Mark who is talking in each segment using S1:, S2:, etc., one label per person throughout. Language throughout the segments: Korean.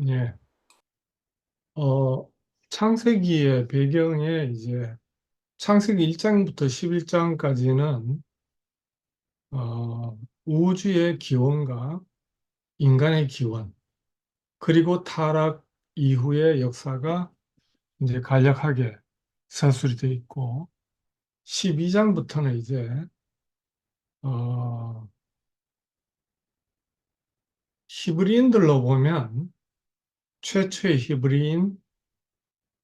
S1: 예. 어, 창세기의 배경에 이제 창세기 1장부터 11장까지는 우주의 기원과 인간의 기원, 그리고 타락 이후의 역사가 이제 간략하게 서술이 되어 있고, 12장부터는 이제 어, 히브리인들로 보면 최초의 히브리인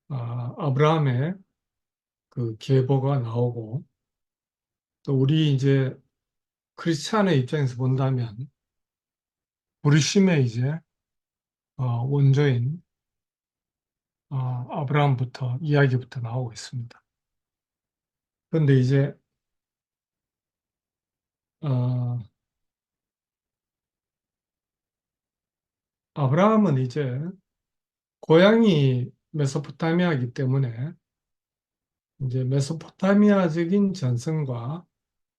S1: 아브라함의 그 계보가 나오고, 또 우리 이제 크리스찬의 입장에서 본다면 부르심의 이제 원조인 아브라함부터 이야기부터 나오고 있습니다. 그런데 이제 어, 아브라함은 이제 고향이 메소포타미아이기 때문에 이제 메소포타미아적인 전승과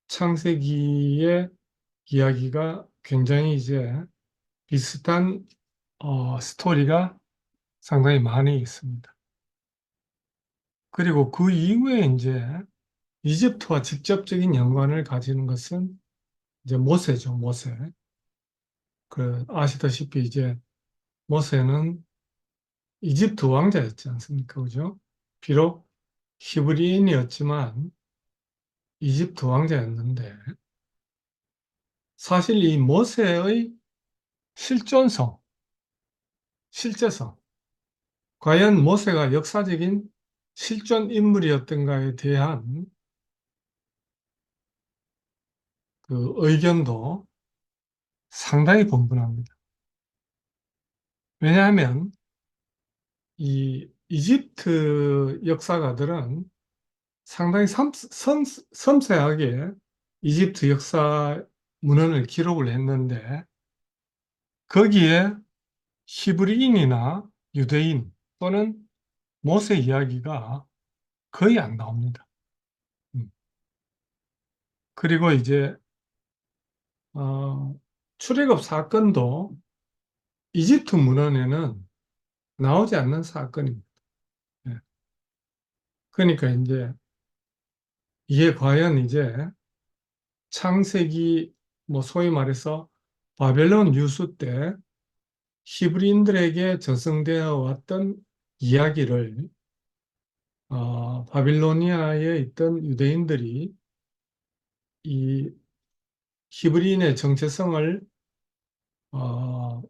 S1: 창세기의 이야기가 굉장히 이제 비슷한 스토리가 상당히 많이 있습니다. 그리고 그 이후에 이제 이집트와 직접적인 연관을 가지는 것은 이제 모세죠, 모세. 그 아시다시피 이제 모세는 이집트 왕자였지 않습니까? 그죠? 비록 히브리인이었지만 이집트 왕자였는데 사실 이 모세의 실존성, 실제성, 과연 모세가 역사적인 실존 인물이었던가에 대한 그 의견도 상당히 분분합니다. 왜냐하면 이 이집트 역사가들은 상당히 섬세하게 이집트 역사 문헌을 기록을 했는데 거기에 히브리인이나 유대인 또는 모세 이야기가 거의 안 나옵니다. 음. 그리고 이제 어, 출애굽 사건도 이집트 문헌에는 나오지 않는 사건입니다. 예. 그러니까 이제 이게 과연 이제 창세기 뭐 소위 말해서 바벨론 유수 때 히브리인들에게 전승되어 왔던 이야기를 바빌로니아에 있던 유대인들이 이 히브리인의 정체성을 어,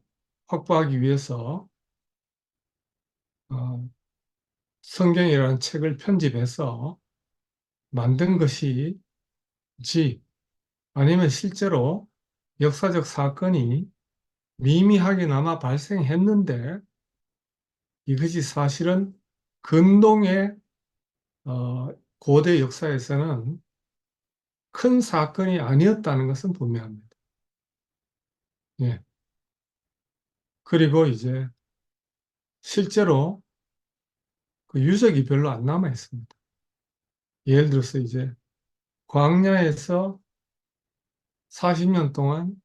S1: 확보하기 위해서 어, 성경이라는 책을 편집해서 만든 것이지 아니면 실제로 역사적 사건이 미미하게나마 발생했는데 이것이 사실은 근동의 고대 역사에서는 큰 사건이 아니었다는 것은 분명합니다. 예. 그리고 이제 실제로 그 유적이 별로 안 남아 있습니다. 예를 들어서 이제 광야에서 40년 동안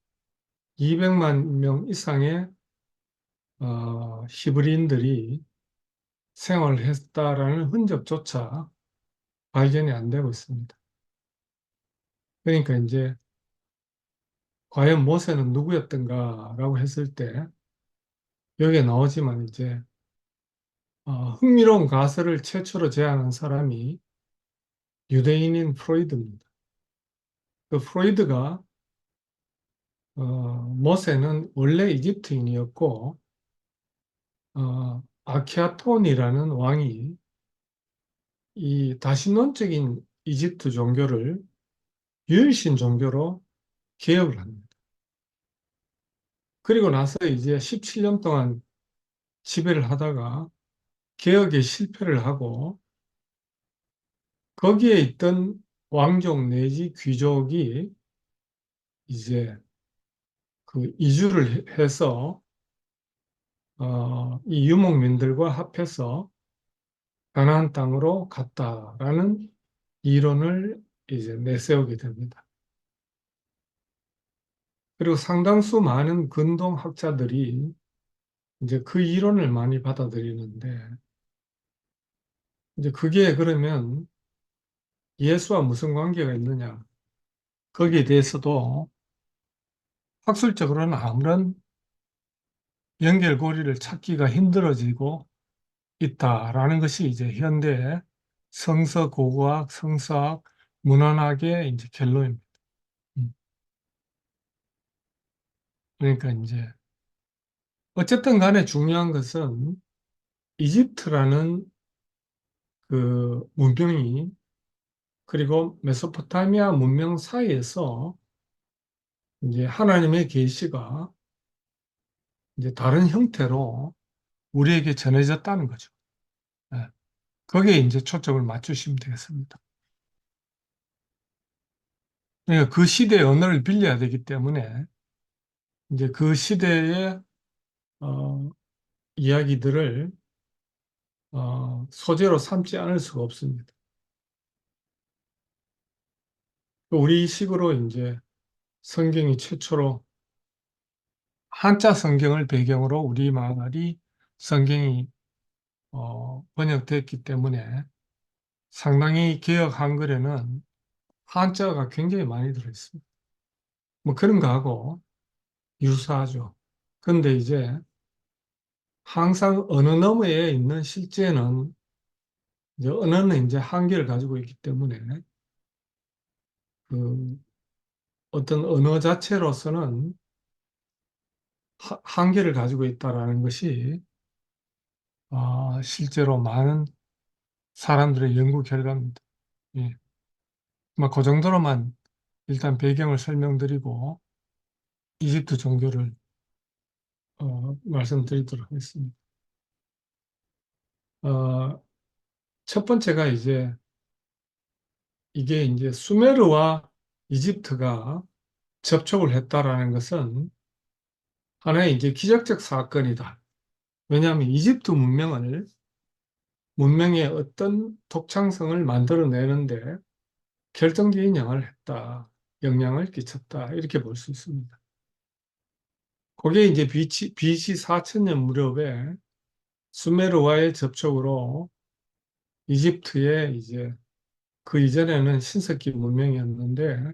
S1: 200만 명 이상의 히브리인들이 생활을 했다라는 흔적조차 발견이 안 되고 있습니다. 그러니까 이제 과연 모세는 누구였던가라고 했을 때 여기에 나오지만 이제 흥미로운 가설을 최초로 제안한 사람이 유대인인 프로이드입니다. 그 프로이드가 모세는 원래 이집트인이었고 아케아톤이라는 왕이 이 다신론적인 이집트 종교를 유일신 종교로 개혁을 합니다. 그리고 나서 이제 17년 동안 지배를 하다가 개혁에 실패를 하고 거기에 있던 왕족 내지 귀족이 이제 그 이주를 해서 이 유목민들과 합해서 가나안 땅으로 갔다라는 이론을 이제 내세우게 됩니다. 그리고 상당수 많은 근동 학자들이 이제 그 이론을 많이 받아들이는데, 이제 그게 그러면 예수와 무슨 관계가 있느냐? 거기에 대해서도 학술적으로는 아무런 연결고리를 찾기가 힘들어지고 있다라는 것이 이제 현대 성서고고학, 성서학, 문헌학의 이제 결론입니다. 음. 그러니까 이제 어쨌든 간에 중요한 것은 이집트라는 그 문명이 그리고 메소포타미아 문명 사이에서 이제 하나님의 계시가 이제 다른 형태로 우리에게 전해졌다는 거죠. 예. 거기에 이제 초점을 맞추시면 되겠습니다. 그러니까 그 시대의 언어를 빌려야 되기 때문에 이제 그 시대의 어, 이야기들을 소재로 삼지 않을 수가 없습니다. 우리식으로 이제 성경이 최초로 한자 성경을 배경으로 우리말이 성경이 번역됐기 때문에 상당히 개역 한글에는 한자가 굉장히 많이 들어있습니다. 뭐 그런 거하고 유사하죠. 근데 이제 항상 언어 너머에 있는 실제는 이제 언어는 이제 한계를 가지고 있기 때문에 그 어떤 언어 자체로서는 한계를 가지고 있다라는 것이 실제로 많은 사람들의 연구 결과입니다. 예. 그 정도로만 일단 배경을 설명드리고 이집트 종교를 말씀드리도록 하겠습니다. 어, 첫 번째가 이제 이게 이제 수메르와 이집트가 접촉을 했다라는 것은 하나의 이제 기적적 사건이다. 왜냐하면 이집트 문명의 어떤 독창성을 만들어내는데 결정적인 영향을 끼쳤다. 이렇게 볼 수 있습니다. 그게 이제 BC 4000년 무렵에 수메르와의 접촉으로 이집트의 이제 그 이전에는 신석기 문명이었는데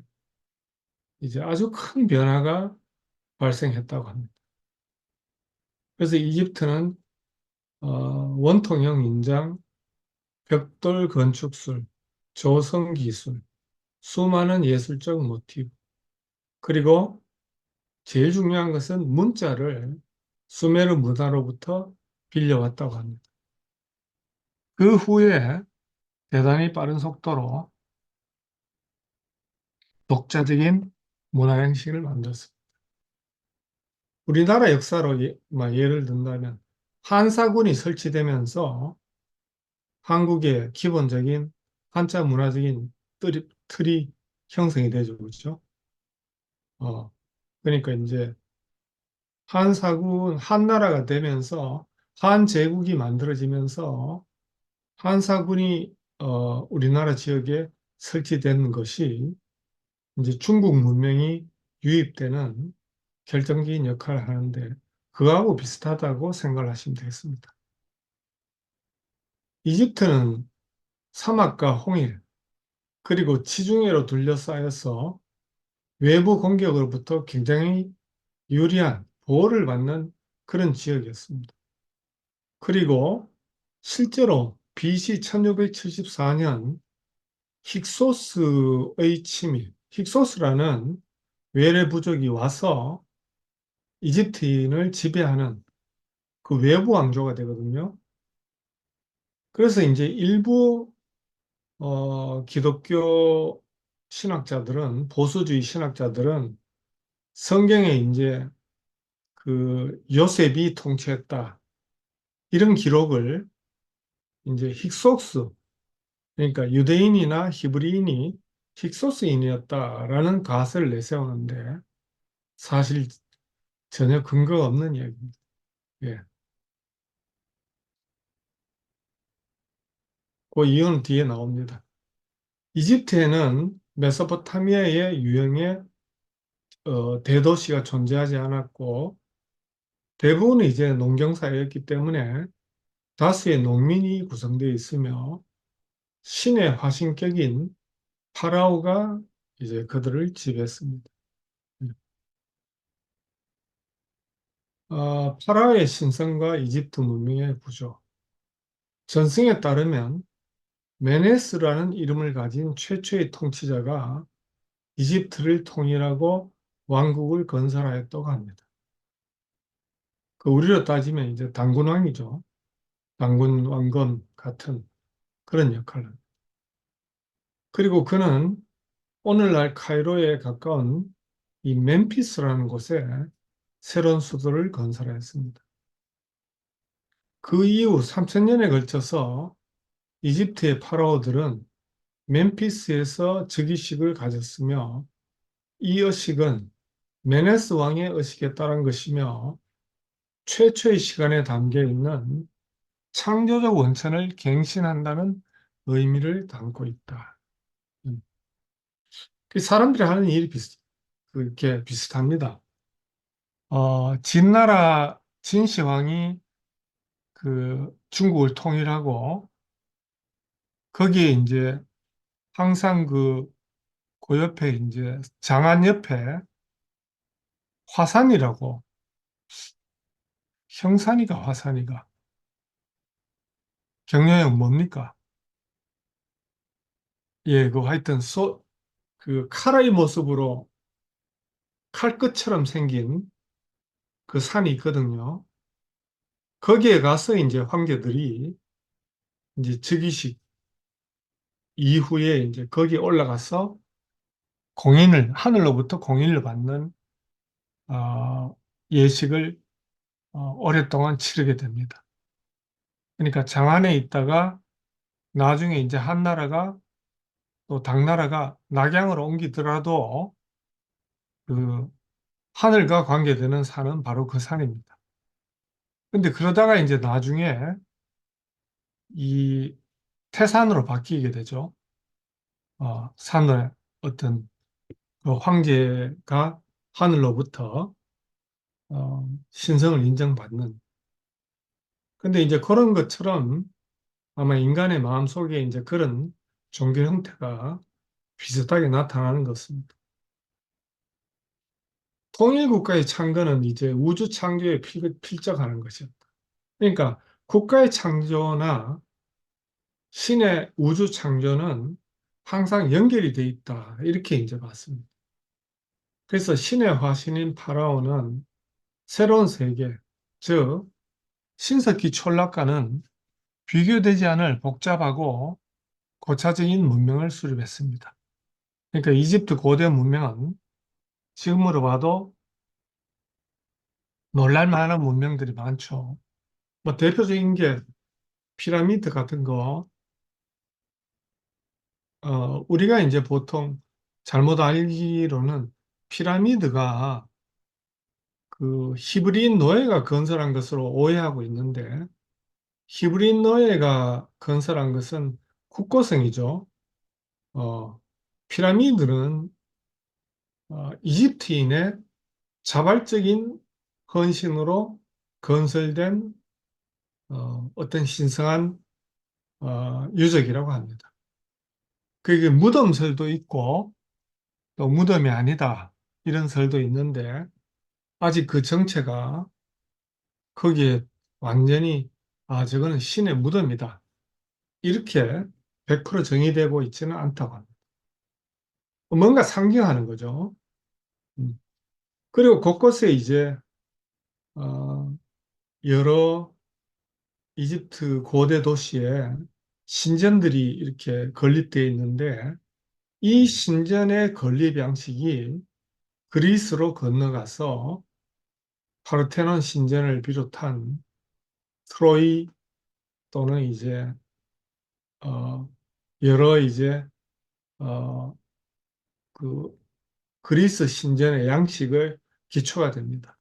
S1: 이제 아주 큰 변화가 발생했다고 합니다. 그래서 이집트는 원통형 인장, 벽돌 건축술, 조성 기술, 수많은 예술적 모티브, 그리고 제일 중요한 것은 문자를 수메르 문화로부터 빌려왔다고 합니다. 그 후에 대단히 빠른 속도로 독자적인 문화 형식을 만들었습니다. 우리나라 역사로 예를 든다면 한사군이 설치되면서 한국의 기본적인 한자 문화적인 틀이 형성이 되죠. 그렇죠? 어, 그러니까 이제 한나라가 되면서 한제국이 만들어지면서 한사군이 우리나라 지역에 설치된 것이 이제 중국 문명이 유입되는 결정적인 역할을 하는데 그거하고 비슷하다고 생각을 하시면 되겠습니다. 이집트는 사막과 홍일 그리고 지중해로 둘러싸여서 외부 공격으로부터 굉장히 유리한 보호를 받는 그런 지역이었습니다. 그리고 실제로 BC 1674년 힉소스의 침입, 힉소스라는 외래 부족이 와서 이집트인을 지배하는 그 외부 왕조가 되거든요. 그래서 이제 일부 기독교 신학자들은 보수주의 신학자들은 성경에 이제 그 요셉이 통치했다 이런 기록을 이제 힉소스 그러니까 유대인이나 히브리인이 힉소스인이었다라는 가설을 내세우는데 사실 전혀 근거가 없는 이야기입니다. 예. 그 이유는 뒤에 나옵니다. 이집트에는 메소포타미아의 유형의 대도시가 존재하지 않았고 대부분은 이제 농경사회였기 때문에 다수의 농민이 구성되어 있으며 신의 화신격인 파라오가 이제 그들을 지배했습니다. 파라오의 신성과 이집트 문명의 구조. 전승에 따르면 메네스라는 이름을 가진 최초의 통치자가 이집트를 통일하고 왕국을 건설하였다고 합니다. 그 우리로 따지면 이제 단군왕이죠. 단군 왕건 같은 그런 역할을. 그리고 그는 오늘날 카이로에 가까운 이 멤피스라는 곳에 새로운 수도를 건설하였습니다. 그 이후 3000년에 걸쳐서 이집트의 파라오들은 멤피스에서 즉위식을 가졌으며 이 의식은 메네스 왕의 의식에 따른 것이며 최초의 시간에 담겨 있는 창조적 원천을 갱신한다는 의미를 담고 있다. 음. 그 사람들이 하는 일이 그렇게 비슷합니다. 진나라 진시황이 그 중국을 통일하고 거기에 이제 항상 그 옆에 이제 장안 옆에 화산이라고 형산이가 화산이가 경려형 뭡니까? 예, 그 하여튼 그 칼의 모습으로 칼끝처럼 생긴 그 산이 있거든요. 거기에 가서 이제 황제들이 이제 즉위식 이후에 이제 거기에 올라가서 하늘로부터 공인을 받는 예식을 오랫동안 치르게 됩니다. 그러니까 장안에 있다가 나중에 이제 한나라가 또 당나라가 낙양으로 옮기더라도 그 하늘과 관계되는 산은 바로 그 산입니다. 근데 그러다가 이제 나중에 이 태산으로 바뀌게 되죠. 산을 어떤 그 황제가 하늘로부터 신성을 인정받는. 근데 이제 그런 것처럼 아마 인간의 마음속에 이제 그런 종교 형태가 비슷하게 나타나는 것입니다. 통일국가의 창건은 이제 우주 창조에 필적하는 것이었다. 그러니까 국가의 창조나 신의 우주 창조는 항상 연결이 돼 있다. 이렇게 이제 봤습니다. 그래서 신의 화신인 파라오는 새로운 세계, 즉 신석기 촌락과는 비교되지 않을 복잡하고 고차적인 문명을 수립했습니다. 그러니까 이집트 고대 문명은 지금으로 봐도 놀랄 만한 문명들이 많죠. 뭐 대표적인 게 피라미드 같은 거, 우리가 이제 보통 잘못 알기로는 피라미드가 그 히브리인 노예가 건설한 것으로 오해하고 있는데 히브리인 노예가 건설한 것은 국고성이죠. 어, 피라미드는 이집트인의 자발적인 헌신으로 건설된 어떤 신성한 유적이라고 합니다. 그게 무덤설도 있고 또 무덤이 아니다 이런 설도 있는데 아직 그 정체가 거기에 완전히 저거는 신의 무덤이다 이렇게 100% 정의되고 있지는 않다고 합니다. 뭔가 상징하는 거죠. 음. 그리고 곳곳에 이제 어, 여러 이집트 고대 도시에 신전들이 이렇게 건립되어 있는데 이 신전의 건립 양식이 그리스로 건너가서 파르테논 신전을 비롯한 트로이 또는 이제 어, 여러 이제 어, 그 그리스 신전의 양식을 기초가 됩니다.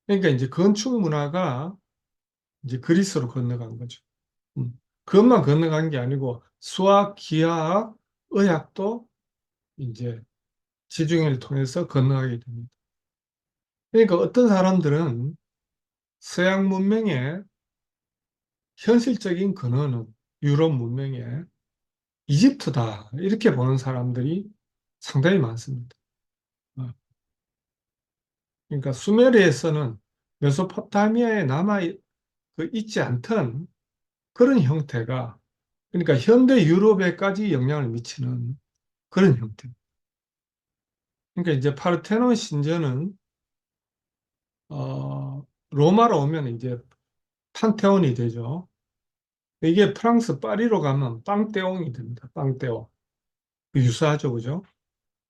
S1: 그러니까 이제 건축 문화가 이제 그리스로 건너간 거죠. 그것만 건너간 게 아니고 수학, 기하학, 의학도 이제 지중해를 통해서 건너가게 됩니다. 그러니까 어떤 사람들은 서양 문명의 현실적인 근원은 유럽 문명의 이집트다. 이렇게 보는 사람들이 상당히 많습니다. 어, 그러니까 수메르에서는 메소포타미아에 남아 있지 않던 그런 형태가 그러니까 현대 유럽에까지 영향을 미치는 그런 형태. 그러니까 이제 파르테논 신전은 로마로 오면 이제 판테온이 되죠. 이게 프랑스 파리로 가면 빵떼옹이 됩니다. 빵떼옹. 유사하죠, 그죠?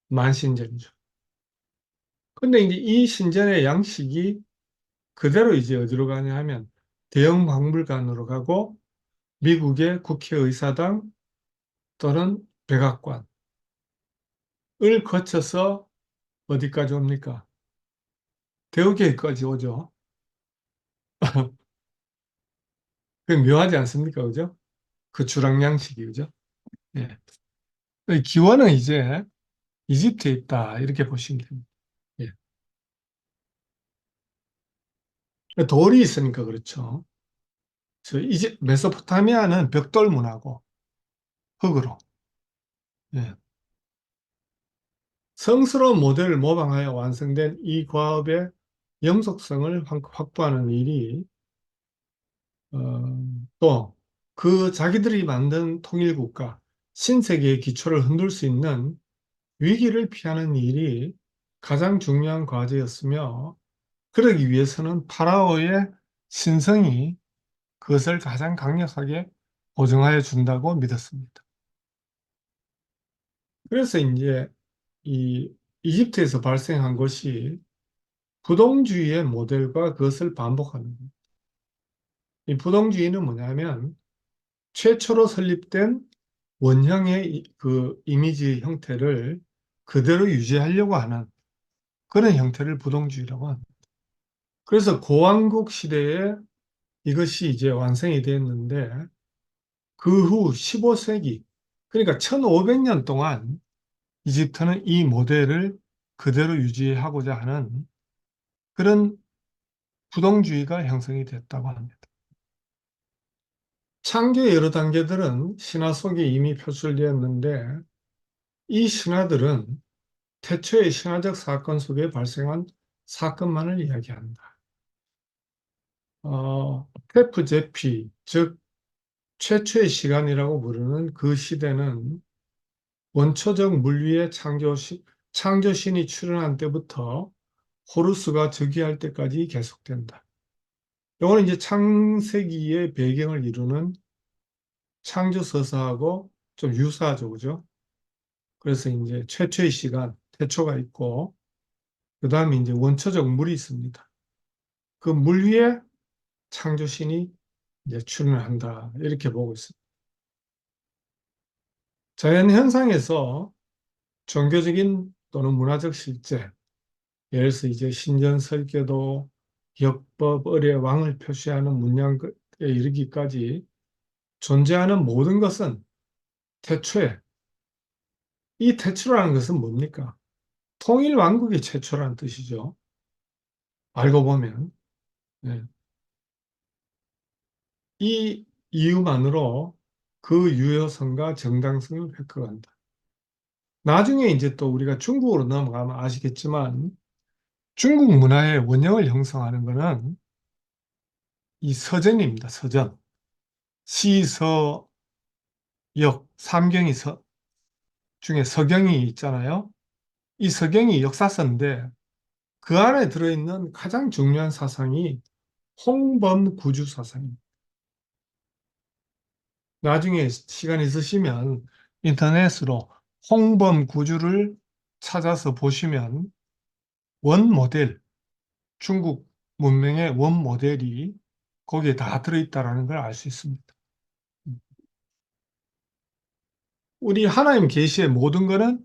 S1: 만신전이죠. 근데 이제 이 신전의 양식이 그대로 이제 어디로 가냐 하면 대형 박물관으로 가고 미국의 국회의사당 또는 백악관을 거쳐서 어디까지 옵니까? 대우계까지 오죠. 그 묘하지 않습니까? 그죠? 그 주랑양식이, 그죠? 예. 이 기원은 이제 이집트에 있다. 이렇게 보시면 됩니다. 예. 돌이 있으니까 그렇죠. 메소포타미아는 벽돌 문화고 흙으로. 예. 성스러운 모델을 모방하여 완성된 이 과업의 영속성을 확보하는 일이 또 그 자기들이 만든 통일국가 신세계의 기초를 흔들 수 있는 위기를 피하는 일이 가장 중요한 과제였으며 그러기 위해서는 파라오의 신성이 그것을 가장 강력하게 보증하여 준다고 믿었습니다. 그래서 이제 이 이집트에서 발생한 것이 부동주의의 모델과 그것을 반복하는 겁니다. 이 부동주의는 뭐냐면 최초로 설립된 원형의 그 이미지 형태를 그대로 유지하려고 하는 그런 형태를 부동주의라고 합니다. 그래서 고왕국 시대에 이것이 이제 완성이 됐는데 그 후 15세기, 그러니까 1500년 동안 이집트는 이 모델을 그대로 유지하고자 하는 그런 부동주의가 형성이 됐다고 합니다. 창조의 여러 단계들은 신화 속에 이미 표출되었는데 이 신화들은 태초의 신화적 사건 속에 발생한 사건만을 이야기한다. 테프 제피, 즉 최초의 시간이라고 부르는 그 시대는 원초적 물리의 창조신이 출현한 때부터 호루스가 즉위할 때까지 계속된다. 이거는 이제 창세기의 배경을 이루는 창조서사하고 좀 유사하죠, 그죠? 그래서 이제 최초의 시간, 태초가 있고, 그 다음에 이제 원초적 물이 있습니다. 그 물 위에 창조신이 이제 출현한다. 이렇게 보고 있습니다. 자연 현상에서 종교적인 또는 문화적 실제, 예를 들어서 이제 신전 설계도, 역법, 을의 왕을 표시하는 문양에 이르기까지 존재하는 모든 것은 태초에, 이 태초라는 것은 뭡니까? 통일 왕국의 최초라는 뜻이죠. 알고 보면. 예. 이 이유만으로 그 유효성과 정당성을 획득한다. 나중에 이제 또 우리가 중국으로 넘어가면 아시겠지만 중국 문화의 원형을 형성하는 것은 이 서전입니다. 서전. 시서, 역, 삼경이 중에 서경이 있잖아요. 이 서경이 역사서인데 그 안에 들어있는 가장 중요한 사상이 홍범구주 사상입니다. 나중에 시간 있으시면 인터넷으로 홍범구주를 찾아서 보시면 원 모델, 중국 문명의 원 모델이 거기에 다 들어있다는 걸 알 수 있습니다. 우리 하나님 계시의 모든 것은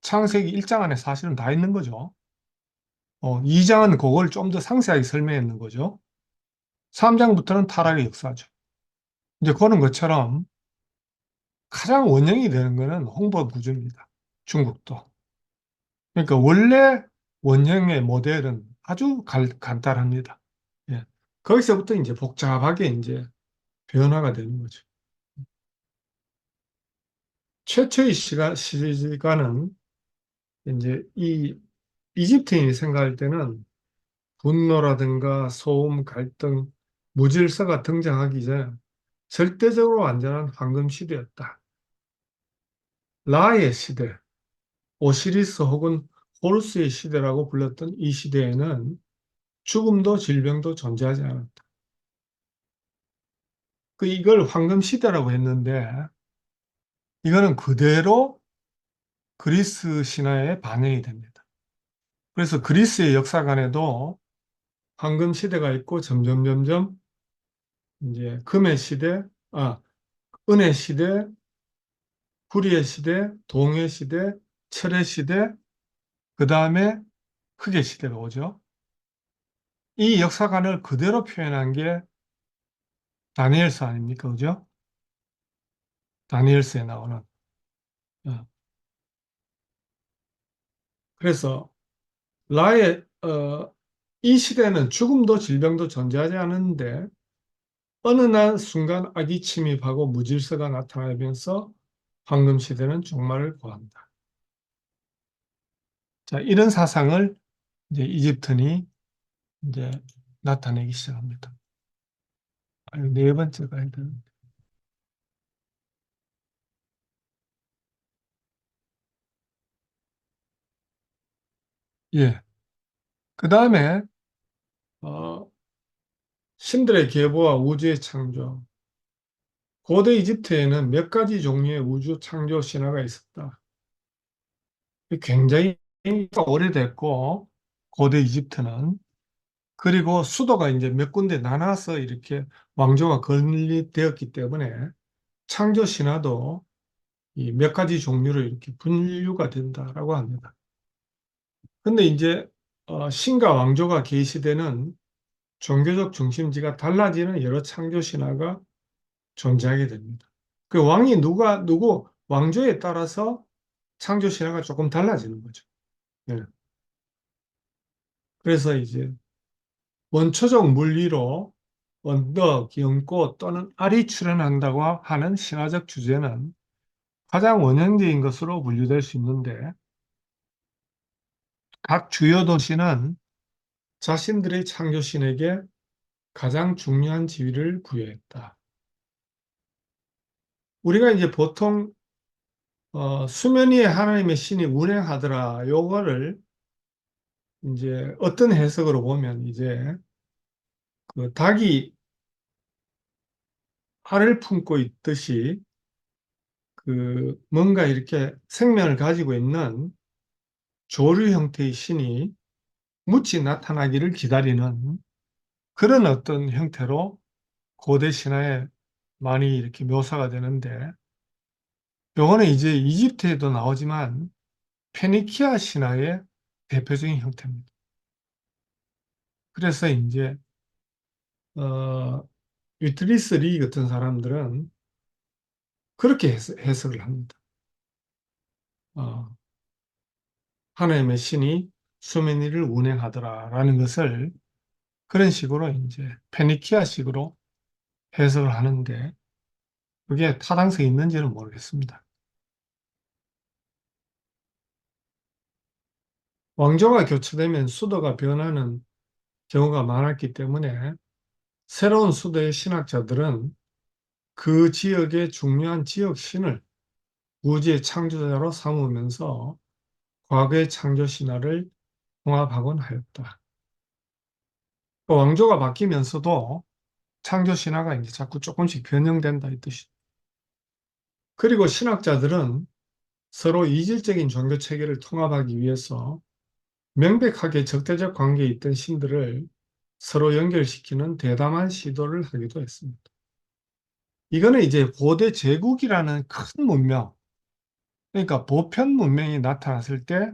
S1: 창세기 1장 안에 사실은 다 있는 거죠. 2장은 그걸 좀 더 상세하게 설명했는 거죠. 3장부터는 타락의 역사죠. 이제 그런 것처럼 가장 원형이 되는 것은 홍보구조입니다. 중국도. 그러니까 원래 원형의 모델은 아주 간단합니다. 예. 거기서부터 이제 복잡하게 이제 변화가 되는 거죠. 최초의 시간은 이제 이 이집트인이 생각할 때는 분노라든가 소음, 갈등, 무질서가 등장하기 전 절대적으로 완전한 황금 시대였다. 라의 시대, 오시리스 혹은 호루스의 시대라고 불렀던 이 시대에는 죽음도 질병도 존재하지 않았다. 이걸 황금 시대라고 했는데 이거는 그대로 그리스 신화에 반영이 됩니다. 그래서 그리스의 역사관에도 황금 시대가 있고 점점 이제 금의 시대, 은의 시대, 구리의 시대, 동의 시대, 철의 시대, 그 다음에 흑의 시대가 오죠. 이 역사관을 그대로 표현한 게 다니엘서 아닙니까? 그죠? 다니엘서에 나오는. 어, 그래서 라의 이 시대는 죽음도 질병도 존재하지 않았는데 어느 날 순간 악이 침입하고 무질서가 나타나면서 황금 시대는 종말을 고한다. 자, 이런 사상을 이제 이집트인이 이제 나타내기 시작합니다. 네 번째가 해야 되는데. 예. 그 다음에 어, 신들의 계보와 우주의 창조. 고대 이집트에는 몇 가지 종류의 우주 창조 신화가 있었다. 굉장히 오래됐고 고대 이집트는 그리고 수도가 이제 몇 군데 나눠서 이렇게 왕조가 건립되었기 때문에 창조 신화도 이 몇 가지 종류로 이렇게 분류가 된다라고 합니다. 근데 이제 신과 왕조가 계시되는 종교적 중심지가 달라지는 여러 창조 신화가 존재하게 됩니다. 그 왕이 누구 왕조에 따라서 창조 신화가 조금 달라지는 거죠. 예. 그래서 이제 원초적 물리로 언덕, 연꽃 또는 알이 출현한다고 하는 신화적 주제는 가장 원형적인 것으로 분류될 수 있는데 각 주요 도시는 자신들의 창조신에게 가장 중요한 지위를 부여했다. 우리가 이제 보통 수면 위에 하나님의 신이 운행하더라. 요거를 이제 어떤 해석으로 보면 이제 그 닭이 알을 품고 있듯이 그 뭔가 이렇게 생명을 가지고 있는 조류 형태의 신이 묻이 나타나기를 기다리는 그런 어떤 형태로 고대 신화에 많이 이렇게 묘사가 되는데 요거는 이제 이집트에도 나오지만 페니키아 신화의 대표적인 형태입니다. 그래서 이제 어, 위트리스 리 같은 사람들은 그렇게 해석을 합니다. 어, 하나님의 신이 수면 위를 운행하더라라는 것을 그런 식으로 이제 페니키아식으로 해석을 하는데 그게 타당성이 있는지는 모르겠습니다. 왕조가 교체되면 수도가 변하는 경우가 많았기 때문에 새로운 수도의 신학자들은 그 지역의 중요한 지역 신을 우주의 창조자로 삼으면서 과거의 창조 신화를 통합하곤 하였다. 왕조가 바뀌면서도 창조 신화가 이제 자꾸 조금씩 변형된다 이 뜻이. 그리고 신학자들은 서로 이질적인 종교 체계를 통합하기 위해서 명백하게 적대적 관계에 있던 신들을 서로 연결시키는 대담한 시도를 하기도 했습니다. 이거는 이제 고대 제국이라는 큰 문명, 그러니까 보편 문명이 나타났을 때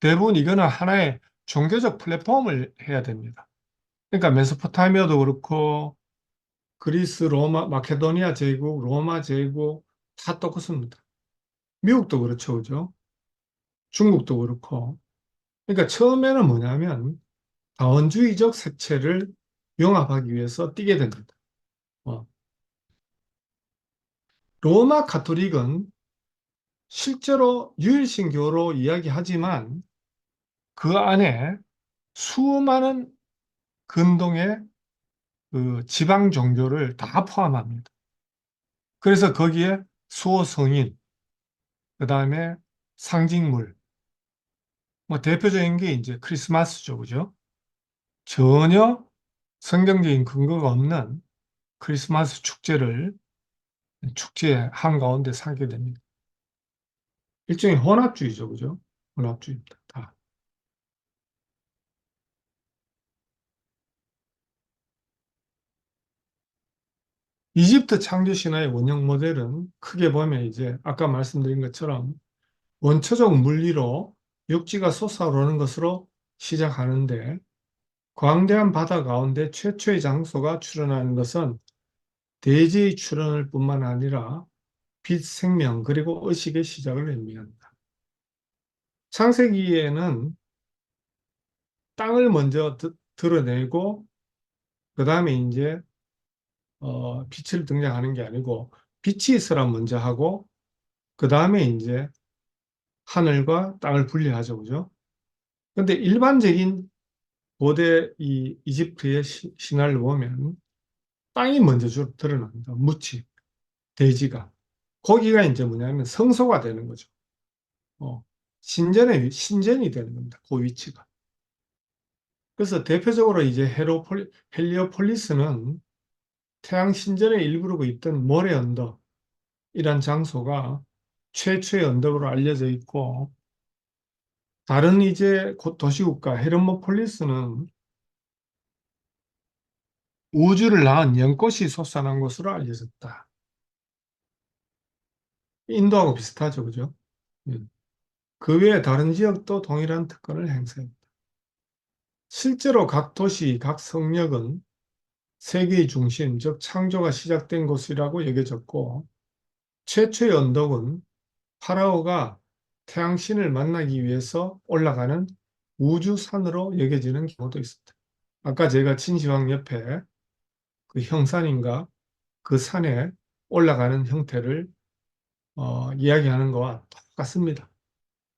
S1: 대부분 이거는 하나의 종교적 플랫폼을 해야 됩니다. 그러니까 메소포타미아도 그렇고 그리스, 로마, 마케도니아 제국, 로마 제국 다 똑같습니다. 미국도 그렇죠, 그죠? 중국도 그렇고. 그러니까 처음에는 뭐냐면 다원주의적 색채를 용합하기 위해서 뛰게 됩니다. 어, 로마 가톨릭은 실제로 유일신교로 이야기하지만 그 안에 수많은 근동의 그 지방 종교를 다 포함합니다. 그래서 거기에 수호 성인, 그 다음에 상징물, 뭐 대표적인 게 이제 크리스마스죠, 그죠? 전혀 성경적인 근거가 없는 크리스마스 축제를 축제의 한가운데 삼게 됩니다. 일종의 혼합주의죠, 그죠? 혼합주의입니다. 다. 이집트 창조 신화의 원형 모델은 크게 보면 이제 아까 말씀드린 것처럼 원초적 물리로 육지가 솟아오르는 것으로 시작하는데 광대한 바다 가운데 최초의 장소가 출현하는 것은 대지의 출현을 뿐만 아니라 빛, 생명, 그리고 의식의 시작을 의미합니다. 창세기에는 땅을 먼저 드러내고 그 다음에 이제 빛을 등장하는 게 아니고 빛이 있으라 먼저 하고 그 다음에 이제 하늘과 땅을 분리하죠, 그죠? 근데 일반적인 고대 이 이집트의 신화를 보면 땅이 먼저 주로 드러납니다. 묻지, 대지가. 거기가 이제 뭐냐면 성소가 되는 거죠. 어, 신전이 되는 겁니다. 그 위치가. 그래서 대표적으로 이제 헬리오폴리스는 태양 신전의 일부로 있던 모래 언덕이란 장소가 최초의 언덕으로 알려져 있고 다른 이제 도시국가 헤르모폴리스는 우주를 낳은 연꽃이 솟아난 것으로 알려졌다. 인도하고 비슷하죠, 그죠? 음. 그 외에 다른 지역도 동일한 특권을 행사합니다. 실제로 각 도시, 각 성역은 세계의 중심, 즉 창조가 시작된 곳이라고 여겨졌고 최초의 언덕은 파라오가 태양신을 만나기 위해서 올라가는 우주산으로 여겨지는 경우도 있습니다. 아까 제가 진시황 옆에 그 형산인가 그 산에 올라가는 형태를 이야기하는 거와 똑같습니다.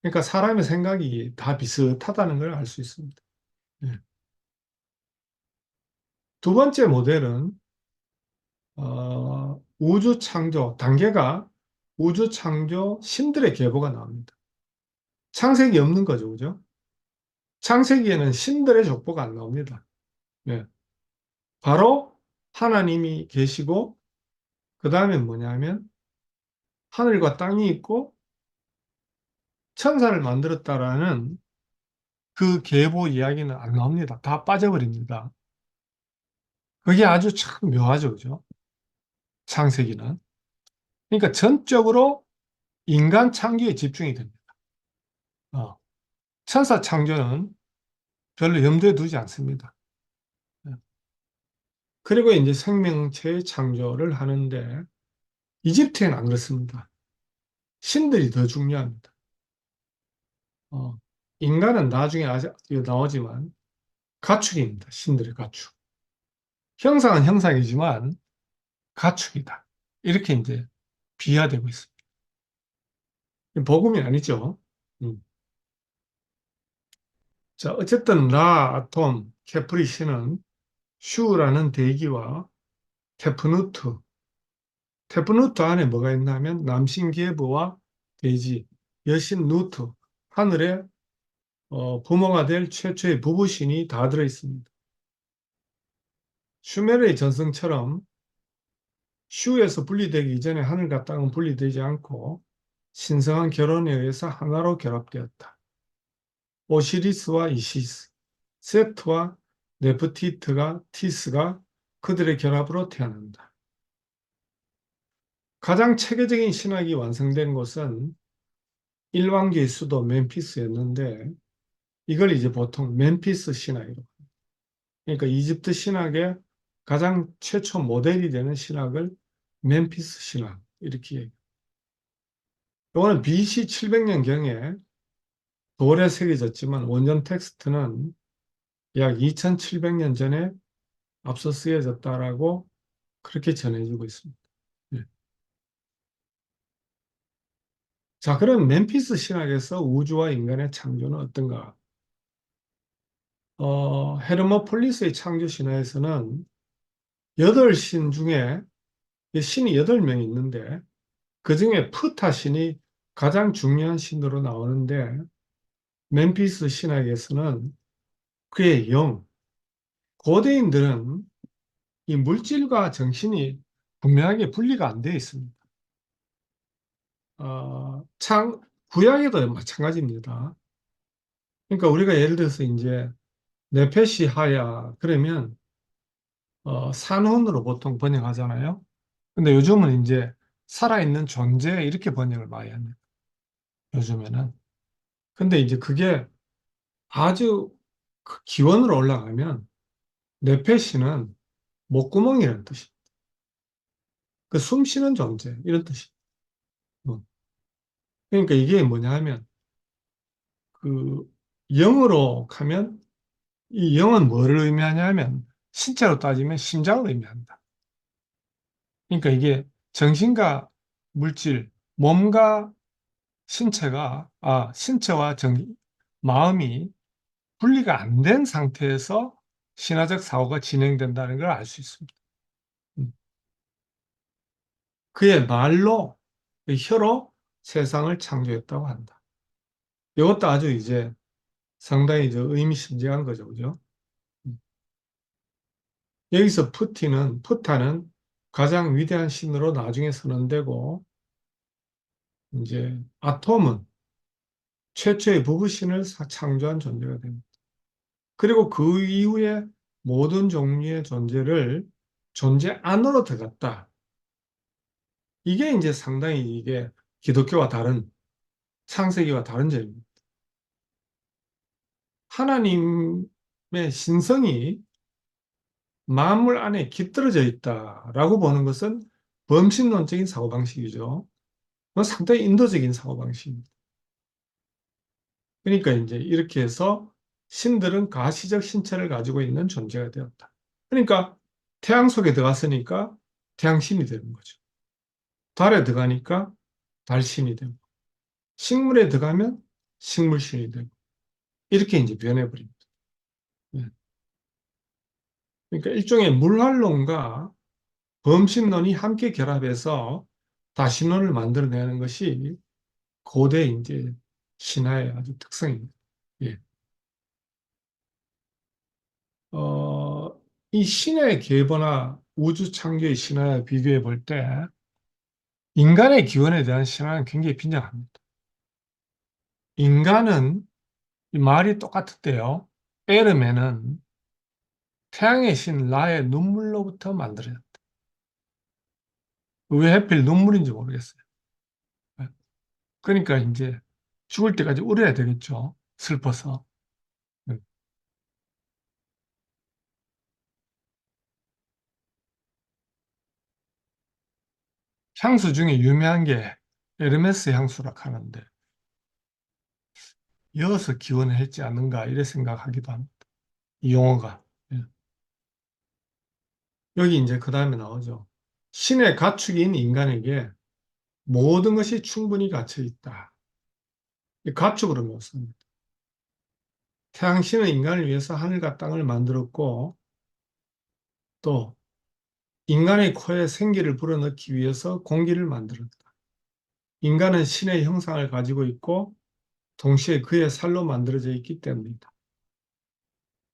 S1: 그러니까 사람의 생각이 다 비슷하다는 걸 알 수 있습니다. 예. 두 번째 모델은 우주 창조 단계가 우주 창조 신들의 계보가 나옵니다. 창세기 없는 거죠, 그죠? 창세기에는 신들의 족보가 안 나옵니다. 예. 바로 하나님이 계시고 그 다음에 뭐냐면 하늘과 땅이 있고 천사를 만들었다라는 그 계보 이야기는 안 나옵니다. 다 빠져버립니다. 그게 아주 참 묘하죠, 그죠? 창세기는. 그러니까 전적으로 인간 창조에 집중이 됩니다. 어. 천사 창조는 별로 염두에 두지 않습니다. 예. 그리고 이제 생명체의 창조를 하는데 이집트에는 안 그렇습니다. 신들이 더 중요합니다. 어. 인간은 나중에 나오지만 가축입니다. 신들의 가축. 형상은 형상이지만 가축이다. 이렇게 이제 비하되고 있습니다. 복음이 아니죠. 음. 자, 어쨌든 라, 아톰, 케프리 신은 슈라는 대기와 테프누트, 테프누트 안에 뭐가 있냐면 남신 계보와 대지, 여신 누트, 하늘의 부모가 될 최초의 부부신이 다 들어있습니다. 슈메르의 전승처럼 슈에서 분리되기 이전에 하늘과 땅은 분리되지 않고 신성한 결혼에 의해서 하나로 결합되었다. 오시리스와 이시스, 세트와 네프티트가 티스가 그들의 결합으로 태어난다. 가장 체계적인 신학이 완성된 곳은 일왕기의 수도 멤피스였는데 이걸 이제 보통 멤피스 신학이라고 합니다. 그러니까 이집트 신학의 가장 최초 모델이 되는 신학을 멤피스 신학 이렇게 얘기해요. 이거는 BC 700년경에 돌에 새겨졌지만 원전 텍스트는 약 2700년 전에 앞서 쓰여졌다라고 그렇게 전해지고 있습니다. 예. 자, 그럼 멤피스 신학에서 우주와 인간의 창조는 어떤가? 헤르모폴리스의 창조 신화에서는 여덟 신 중에 이 신이 여덟 명 있는데 그중에 프타 신이 가장 중요한 신으로 나오는데 멤피스 신학에서는 그의 영, 고대인들은 이 물질과 정신이 분명하게 분리가 안 되어 있습니다. 구약에도 마찬가지입니다. 그러니까 우리가 예를 들어서 이제 네페시 하야 그러면 산혼으로 보통 번역하잖아요. 근데 요즘은 이제 살아있는 존재 이렇게 번역을 많이 합니다. 요즘에는. 근데 이제 그게 아주 그 기원으로 올라가면 네페시는 목구멍이라는 뜻이. 그 숨 쉬는 존재 이런 뜻이. 그러니까 이게 뭐냐 하면 그 영어로 하면 이 영은 뭐를 의미하냐 하면 신체로 따지면 심장을 의미한다. 그러니까 이게 정신과 물질, 몸과 신체와 마음이 분리가 안 된 상태에서 신화적 사고가 진행된다는 걸 알 수 있습니다. 음. 그의 말로, 그 혀로 세상을 창조했다고 한다. 이것도 아주 이제 상당히 의미심장한 거죠, 그죠? 음. 여기서 푸타는 가장 위대한 신으로 나중에 선언되고, 이제 아톰은 최초의 부부신을 창조한 존재가 됩니다. 그리고 그 이후에 모든 종류의 존재를 존재 안으로 들어갔다. 이게 이제 상당히 이게 기독교와 다른, 창세기와 다른 점입니다. 하나님의 신성이 만물 안에 깃들어져 있다라고 보는 것은 범신론적인 사고방식이죠. 상당히 인도적인 사고방식입니다. 그러니까 이제 이렇게 해서 신들은 가시적 신체를 가지고 있는 존재가 되었다. 그러니까 태양 속에 들어갔으니까 태양신이 되는 거죠. 달에 들어가니까 달신이 되고, 식물에 들어가면 식물신이 되고, 이렇게 이제 변해버립니다. 예. 그러니까 일종의 물활론과 범신론이 함께 결합해서 다신론을 만들어내는 것이 고대 이제 신화의 아주 특성입니다. 예. 이 신의 계보나 우주 창조의 신화에 비교해 볼 때 인간의 기원에 대한 신화는 굉장히 빈약합니다. 인간은 이 말이 똑같은데요. 에르메는 태양의 신 라의 눈물로부터 만들어졌다. 왜 하필 눈물인지 모르겠어요. 네. 그러니까 이제 죽을 때까지 울어야 되겠죠. 슬퍼서. 네. 향수 중에 유명한 게 에르메스 향수라 하는데 이어서 기원을 했지 않는가 이래 생각하기도 합니다. 이 용어가. 예. 여기 이제 그 다음에 나오죠. 신의 가축인 인간에게 모든 것이 충분히 갇혀 있다. 이 가축으로 묘사합니다. 태양신은 인간을 위해서 하늘과 땅을 만들었고 또 인간의 코에 생기를 불어넣기 위해서 공기를 만들었다. 인간은 신의 형상을 가지고 있고 동시에 그의 살로 만들어져 있기 때문이다.